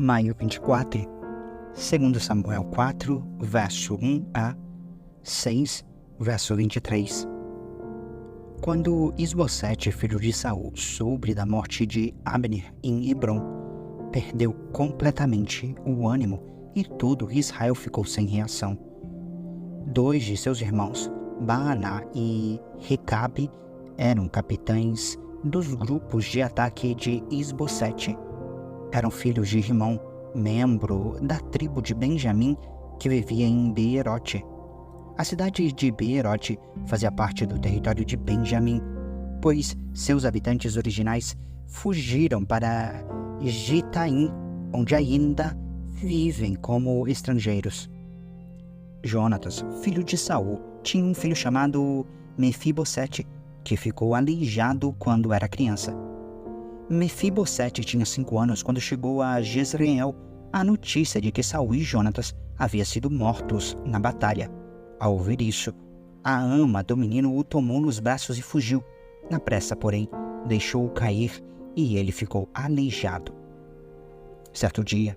Maio 24, segundo Samuel 4, verso 1 a 6, verso 23. Quando Isbosete, filho de Saul, soube da morte de Abner em Hebrom, perdeu completamente o ânimo e todo Israel ficou sem reação. 2 de seus irmãos, Baaná e Recabe, eram capitães dos grupos de ataque de Isbosete. Eram filhos de Rimão, membro da tribo de Benjamim, que vivia em Beerote. A cidade de Beerote fazia parte do território de Benjamim, pois seus habitantes originais fugiram para Gitaim, onde ainda vivem como estrangeiros. Jonatas, filho de Saul, tinha um filho chamado Mefibosete, que ficou aleijado quando era criança. Mefibosete tinha 5 anos quando chegou a Jezreel a notícia de que Saul e Jonatas haviam sido mortos na batalha. Ao ouvir isso, a ama do menino o tomou nos braços e fugiu. Na pressa, porém, deixou-o cair e ele ficou aleijado. Certo dia,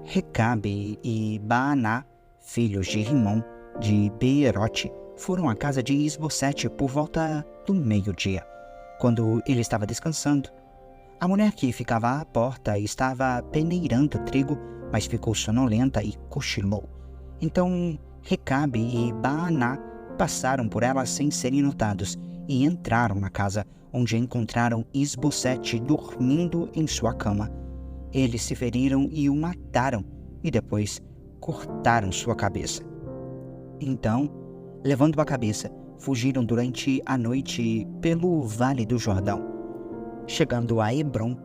Recabe e Baaná, filhos de Rimão, de Beerote, foram à casa de Isbosete por volta do meio-dia. Quando ele estava descansando, a mulher que ficava à porta estava peneirando trigo, mas ficou sonolenta e cochilou. Então Recabe e Baaná passaram por ela sem serem notados e entraram na casa, onde encontraram Isbosete dormindo em sua cama. Eles se feriram e o mataram, e depois cortaram sua cabeça. Então, levando a cabeça, fugiram durante a noite pelo Vale do Jordão. Chegando a Hebrom,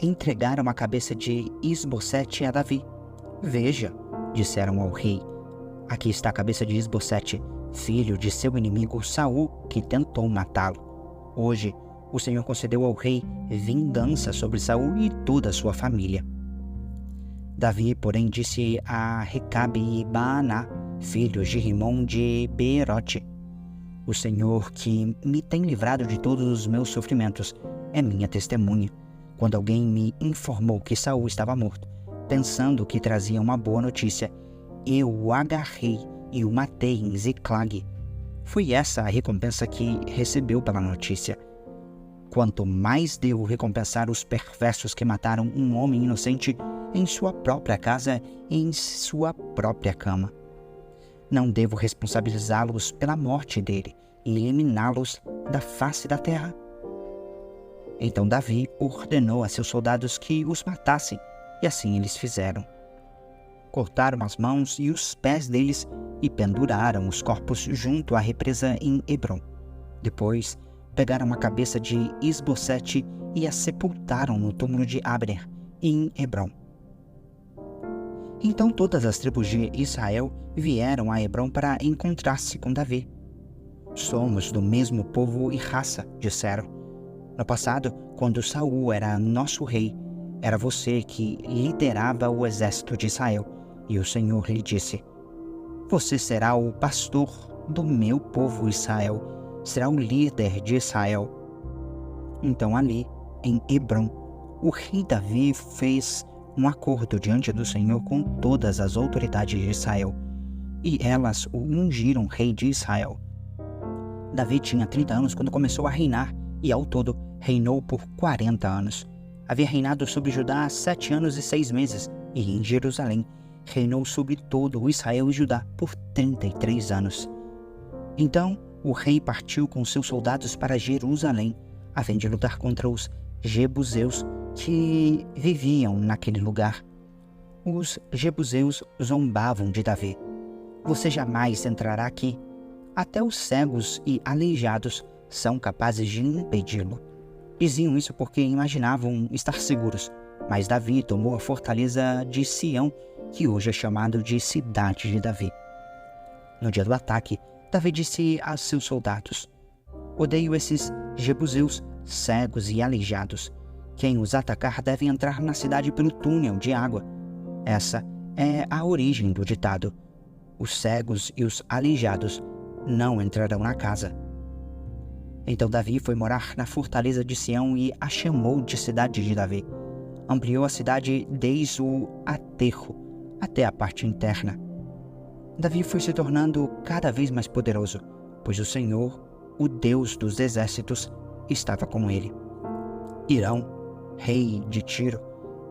entregaram a cabeça de Isbosete a Davi. Veja, disseram ao rei, aqui está a cabeça de Isbosete, filho de seu inimigo Saul, que tentou matá-lo. Hoje, o Senhor concedeu ao rei vingança sobre Saul e toda a sua família. Davi, porém, disse a Recabe e Baaná, filhos de Rimão de Beerote, o Senhor que me tem livrado de todos os meus sofrimentos é minha testemunha. Quando alguém me informou que Saul estava morto, pensando que trazia uma boa notícia, eu o agarrei e o matei em Ziclag. Foi essa a recompensa que recebeu pela notícia. Quanto mais devo recompensar os perversos que mataram um homem inocente em sua própria casa e em sua própria cama. Não devo responsabilizá-los pela morte dele e eliminá-los da face da terra? Então Davi ordenou a seus soldados que os matassem, e assim eles fizeram. Cortaram as mãos e os pés deles e penduraram os corpos junto à represa em Hebrom. Depois, pegaram a cabeça de Isbosete e a sepultaram no túmulo de Abner, em Hebrom. Então todas as tribos de Israel vieram a Hebrom para encontrar-se com Davi. Somos do mesmo povo e raça, disseram. No passado, quando Saul era nosso rei, era você que liderava o exército de Israel, e o Senhor lhe disse, você será o pastor do meu povo Israel, será o líder de Israel. Então ali, em Hebrom, o rei Davi fez um acordo diante do Senhor com todas as autoridades de Israel, e elas o ungiram rei de Israel. Davi tinha 30 anos quando começou a reinar, e ao todo reinou por 40 anos. Havia reinado sobre Judá 7 anos e 6 meses, e em Jerusalém reinou sobre todo o Israel e Judá por 33 anos. Então o rei partiu com seus soldados para Jerusalém, a fim de lutar contra os jebuseus que viviam naquele lugar. Os jebuseus zombavam de Davi. Você jamais entrará aqui. Até os cegos e aleijados são capazes de impedi-lo. Diziam isso porque imaginavam estar seguros, mas Davi tomou a fortaleza de Sião, que hoje é chamado de Cidade de Davi. No dia do ataque, Davi disse a seus soldados, odeio esses jebuseus cegos e aleijados. Quem os atacar deve entrar na cidade pelo túnel de água. Essa é a origem do ditado. Os cegos e os aleijados não entrarão na casa. Então Davi foi morar na fortaleza de Sião e a chamou de Cidade de Davi. ampliou a cidade desde o aterro até a parte interna. Davi foi se tornando cada vez mais poderoso, pois o Senhor, o Deus dos exércitos, estava com ele. Hirão, rei de Tiro,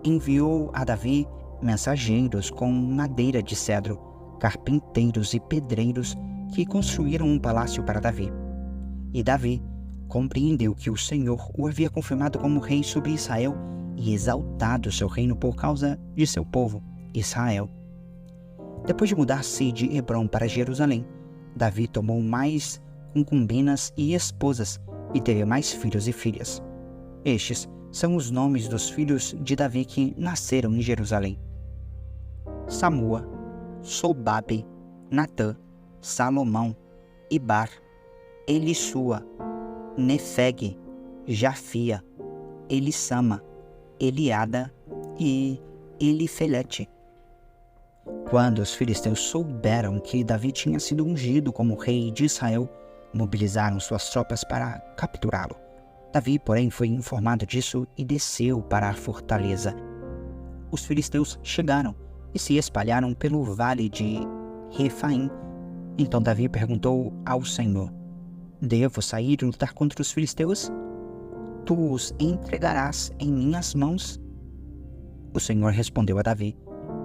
enviou a Davi mensageiros com madeira de cedro, carpinteiros e pedreiros que construíram um palácio para Davi. E Davi compreendeu que o Senhor o havia confirmado como rei sobre Israel e exaltado seu reino por causa de seu povo, Israel. Depois de mudar-se de Hebrom para Jerusalém, Davi tomou mais concubinas e esposas e teve mais filhos e filhas. Estes são os nomes dos filhos de Davi que nasceram em Jerusalém: Samua, Sobabe, Natã, Salomão, Ibar, Elissua, Nefeg, Jafia, Elissama, Eliada e Elifelete. Quando os filisteus souberam que Davi tinha sido ungido como rei de Israel, mobilizaram suas tropas para capturá-lo. Davi, porém, foi informado disso e desceu para a fortaleza. Os filisteus chegaram e se espalharam pelo vale de Refaim. Então Davi perguntou ao Senhor: devo sair e lutar contra os filisteus? Tu os entregarás em minhas mãos? O Senhor respondeu a Davi: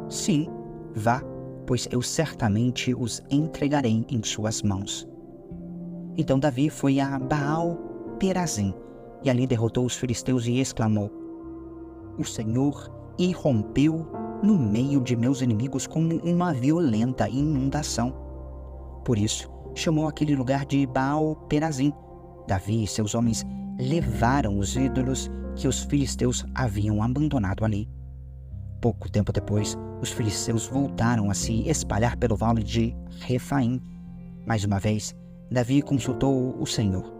sim, vá, pois eu certamente os entregarei em suas mãos. Então Davi foi a Baal-Perazim e ali derrotou os filisteus e exclamou: o Senhor irrompeu no meio de meus inimigos como uma violenta inundação. Por isso, chamou aquele lugar de Baal-Perazim. Davi e seus homens levaram os ídolos que os filisteus haviam abandonado ali. Pouco tempo depois, os filisteus voltaram a se espalhar pelo vale de Refaim. Mais uma vez, Davi consultou o Senhor.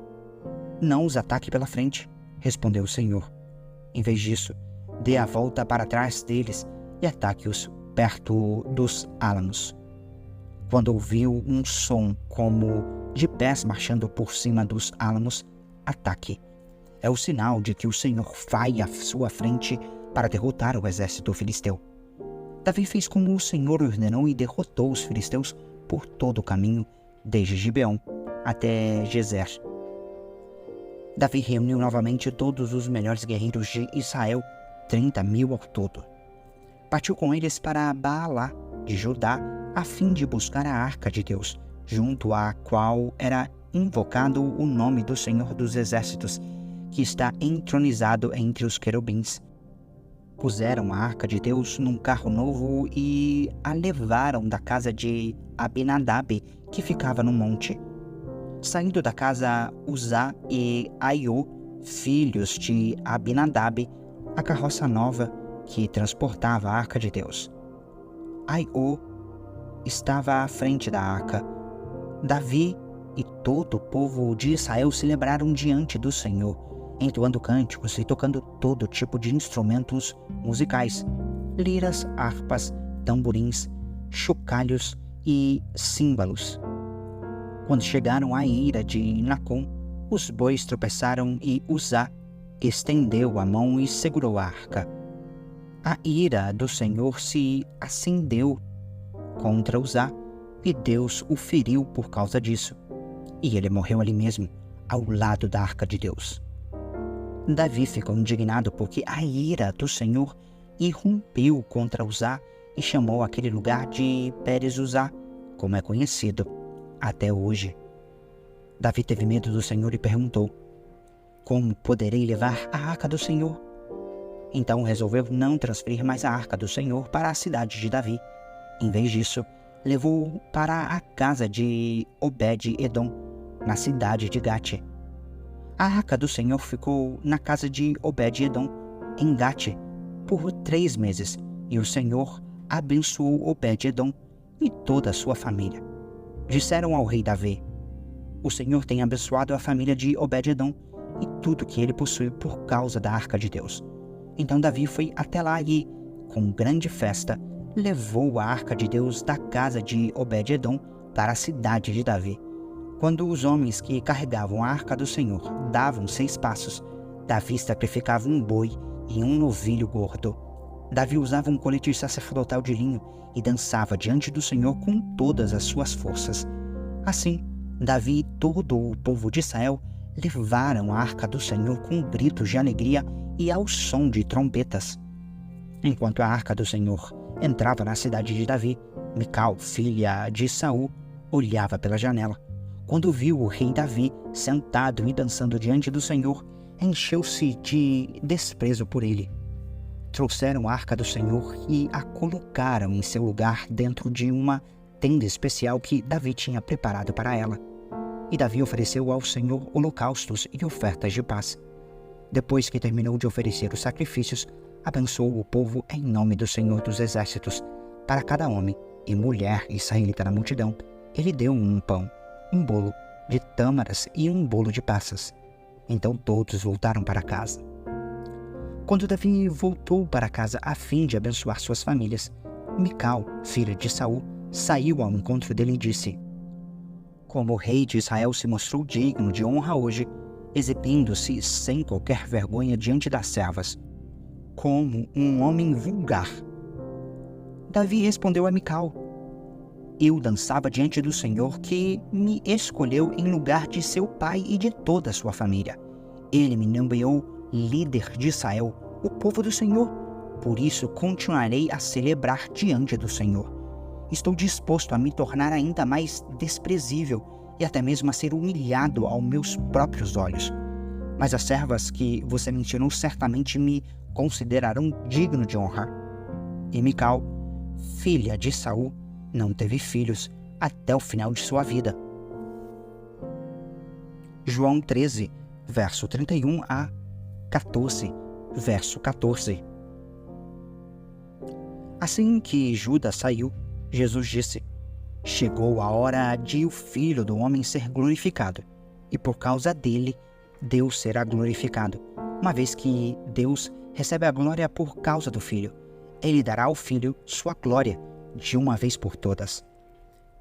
Não os ataque pela frente, respondeu o Senhor. Em vez disso, dê a volta para trás deles e ataque-os perto dos álamos. Quando ouviu um som como de pés marchando por cima dos álamos, ataque. É o sinal de que o Senhor vai à sua frente para derrotar o exército filisteu. Davi fez como o Senhor ordenou e derrotou os filisteus por todo o caminho, desde Gibeon até Gezer. Davi reuniu novamente todos os melhores guerreiros de Israel, 30.000 ao todo. Partiu com eles para Baalá de Judá, a fim de buscar a arca de Deus, junto à qual era invocado o nome do Senhor dos Exércitos, que está entronizado entre os querubins. Puseram a arca de Deus num carro novo e a levaram da casa de Abinadab, que ficava no monte. Saindo da casa Uzá e Aiô, filhos de Abinadab, a carroça nova que transportava a arca de Deus. Aiô estava à frente da arca. Davi e todo o povo de Israel celebraram diante do Senhor, entoando cânticos e tocando todo tipo de instrumentos musicais: liras, harpas, tamborins, chocalhos e símbalos. Quando chegaram à eira de Nacon, os bois tropeçaram e Uzá estendeu a mão e segurou a arca. A ira do Senhor se acendeu contra Uzá e Deus o feriu por causa disso. E ele morreu ali mesmo, ao lado da arca de Deus. Davi ficou indignado porque a ira do Senhor irrompeu contra Uzá e chamou aquele lugar de Pérez-Uzá, como é conhecido até hoje. Davi teve medo do Senhor e perguntou: como poderei levar a arca do Senhor? Então resolveu não transferir mais a arca do Senhor para a cidade de Davi. Em vez disso, levou-o para a casa de Obed-Edom, na cidade de Gate. A arca do Senhor ficou na casa de Obed-Edom, em Gate, por 3 meses, e o Senhor abençoou Obed-Edom e toda a sua família. Disseram ao rei Davi: o Senhor tem abençoado a família de Obed-Edom e tudo que ele possui por causa da arca de Deus. Então Davi foi até lá e, com grande festa, levou a arca de Deus da casa de Obed-Edom para a cidade de Davi. Quando os homens que carregavam a arca do Senhor davam 6 passos, Davi sacrificava um boi e um novilho gordo. Davi usava um colete sacerdotal de linho e dançava diante do Senhor com todas as suas forças. Assim, Davi e todo o povo de Israel levaram a arca do Senhor com gritos de alegria e ao som de trombetas. Enquanto a arca do Senhor entrava na cidade de Davi, Mical, filha de Saul, olhava pela janela. Quando viu o rei Davi sentado e dançando diante do Senhor, encheu-se de desprezo por ele. Trouxeram a arca do Senhor e a colocaram em seu lugar dentro de uma tenda especial que Davi tinha preparado para ela. E Davi ofereceu ao Senhor holocaustos e ofertas de paz. Depois que terminou de oferecer os sacrifícios, abençoou o povo em nome do Senhor dos Exércitos. Para cada homem e mulher israelita na multidão, ele deu um pão, um bolo de tâmaras e um bolo de passas. Então todos voltaram para casa. Quando Davi voltou para casa a fim de abençoar suas famílias, Mical, filha de Saul, saiu ao encontro dele e disse: Como o rei de Israel se mostrou digno de honra hoje, exibindo-se sem qualquer vergonha diante das servas, como um homem vulgar. Davi respondeu a Mical: Eu dançava diante do Senhor que me escolheu em lugar de seu pai e de toda a sua família. Ele me nomeou líder de Israel, o povo do Senhor. Por isso continuarei a celebrar diante do Senhor. Estou disposto a me tornar ainda mais desprezível e até mesmo a ser humilhado aos meus próprios olhos. Mas as servas que você mencionou certamente me considerarão digno de honra. E Mical, filha de Saul, não teve filhos até o final de sua vida. João 13, verso 31 a 14, verso 14. Assim que Judas saiu, Jesus disse: Chegou a hora de o Filho do Homem ser glorificado, e por causa dele, Deus será glorificado. Uma vez que Deus recebe a glória por causa do Filho, ele dará ao Filho sua glória de uma vez por todas.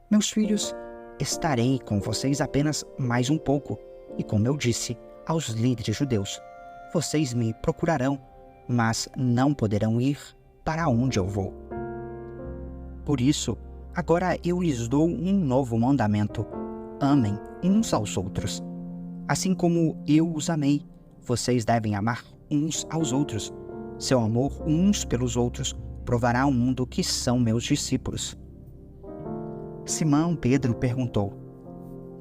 Meus filhos, estarei com vocês apenas mais um pouco, e como eu disse aos líderes judeus, vocês me procurarão, mas não poderão ir para onde eu vou. Por isso, agora eu lhes dou um novo mandamento: amem uns aos outros. Assim como eu os amei, vocês devem amar uns aos outros. Seu amor uns pelos outros provará ao mundo que são meus discípulos. Simão Pedro perguntou: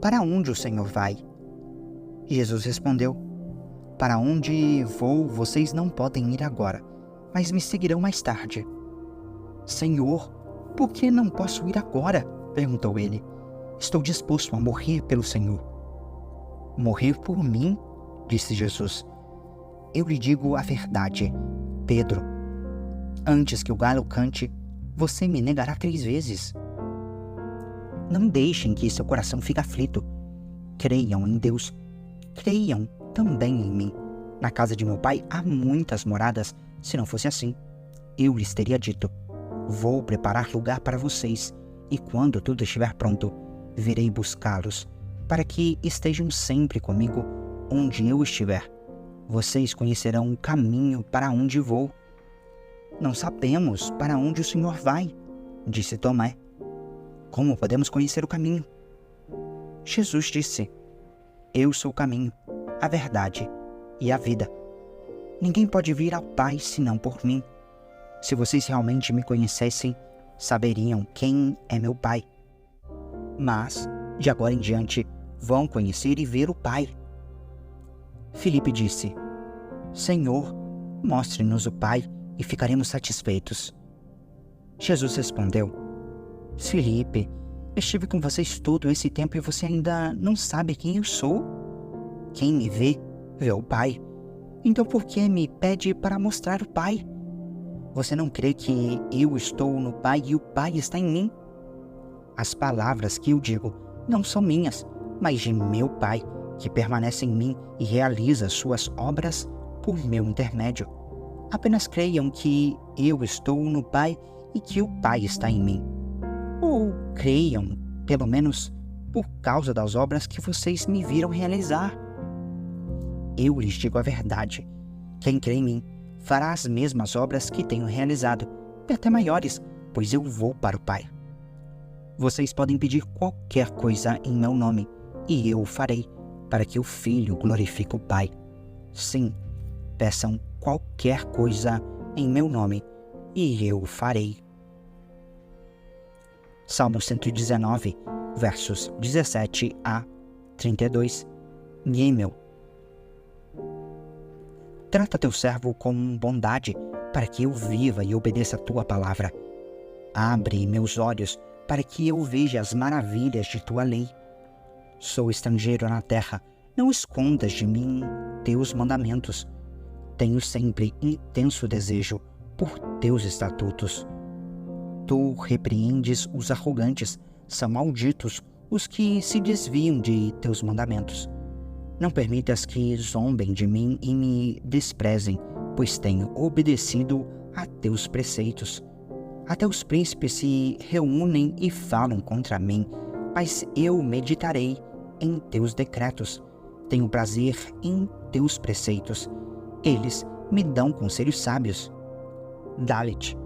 Para onde o Senhor vai? Jesus respondeu: Para onde vou, vocês não podem ir agora, mas me seguirão mais tarde. Senhor, por que não posso ir agora? Perguntou ele. Estou disposto a morrer pelo Senhor. Morrer por mim? Disse Jesus. Eu lhe digo a verdade, Pedro. Antes que o galo cante, você me negará 3 vezes. Não deixem que seu coração fique aflito. Creiam em Deus. Creiam também em mim. Na casa de meu pai há muitas moradas. Se não fosse assim, eu lhes teria dito: Vou preparar lugar para vocês, e quando tudo estiver pronto, virei buscá-los, para que estejam sempre comigo onde eu estiver. Vocês conhecerão o caminho para onde vou. Não sabemos para onde o Senhor vai, disse Tomé. Como podemos conhecer o caminho? Jesus disse: Eu sou o caminho, a verdade e a vida. Ninguém pode vir ao Pai senão por mim. Se vocês realmente me conhecessem, saberiam quem é meu Pai. Mas, de agora em diante, vão conhecer e ver o Pai. Filipe disse: Senhor, mostre-nos o Pai e ficaremos satisfeitos. Jesus respondeu: Filipe, estive com vocês todo esse tempo e você ainda não sabe quem eu sou? Quem me vê, vê o Pai. Então por que me pede para mostrar o Pai? Você não crê que eu estou no Pai e o Pai está em mim? As palavras que eu digo não são minhas, mas de meu Pai, que permanece em mim e realiza suas obras por meu intermédio. Apenas creiam que eu estou no Pai e que o Pai está em mim. Ou creiam, pelo menos, por causa das obras que vocês me viram realizar. Eu lhes digo a verdade: quem crê em mim fará as mesmas obras que tenho realizado, e até maiores, pois eu vou para o Pai. Vocês podem pedir qualquer coisa em meu nome, e eu o farei, para que o Filho glorifique o Pai. Sim, peçam qualquer coisa em meu nome, e eu o farei. Salmo 119, versos 17 a 32. Gimel. Trata teu servo com bondade, para que eu viva e obedeça a tua palavra. Abre meus olhos, para que eu veja as maravilhas de tua lei. Sou estrangeiro na terra, não escondas de mim teus mandamentos. Tenho sempre intenso desejo por teus estatutos. Tu repreendes os arrogantes, são malditos os que se desviam de teus mandamentos. Não permitas que zombem de mim e me desprezem, pois tenho obedecido a teus preceitos. Até os príncipes se reúnem e falam contra mim, mas eu meditarei em teus decretos. Tenho prazer em teus preceitos. Eles me dão conselhos sábios. Dalet.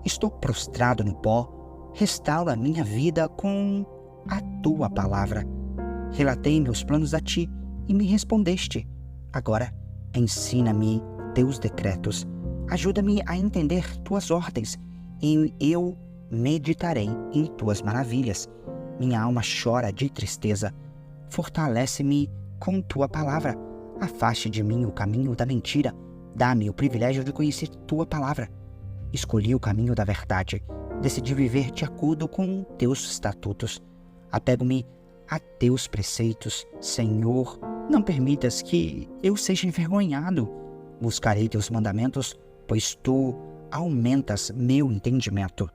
Estou prostrado no pó, restaura minha vida com a tua palavra. Relatei meus planos a ti e me respondeste. Agora, ensina-me teus decretos. Ajuda-me a entender tuas ordens e eu meditarei em tuas maravilhas. Minha alma chora de tristeza. Fortalece-me com tua palavra. Afaste de mim o caminho da mentira. Dá-me o privilégio de conhecer tua palavra. Escolhi o caminho da verdade. Decidi viver de acordo com teus estatutos. Apego-me a teus preceitos. Senhor, não permitas que eu seja envergonhado. Buscarei teus mandamentos, pois tu aumentas meu entendimento.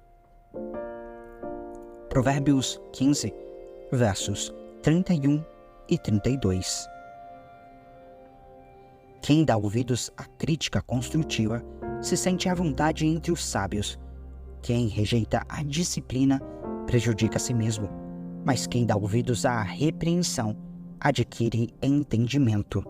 Provérbios 15, versos 31 e 32. Quem dá ouvidos à crítica construtiva se sente à vontade entre os sábios. Quem rejeita a disciplina prejudica a si mesmo, mas quem dá ouvidos à repreensão adquire entendimento.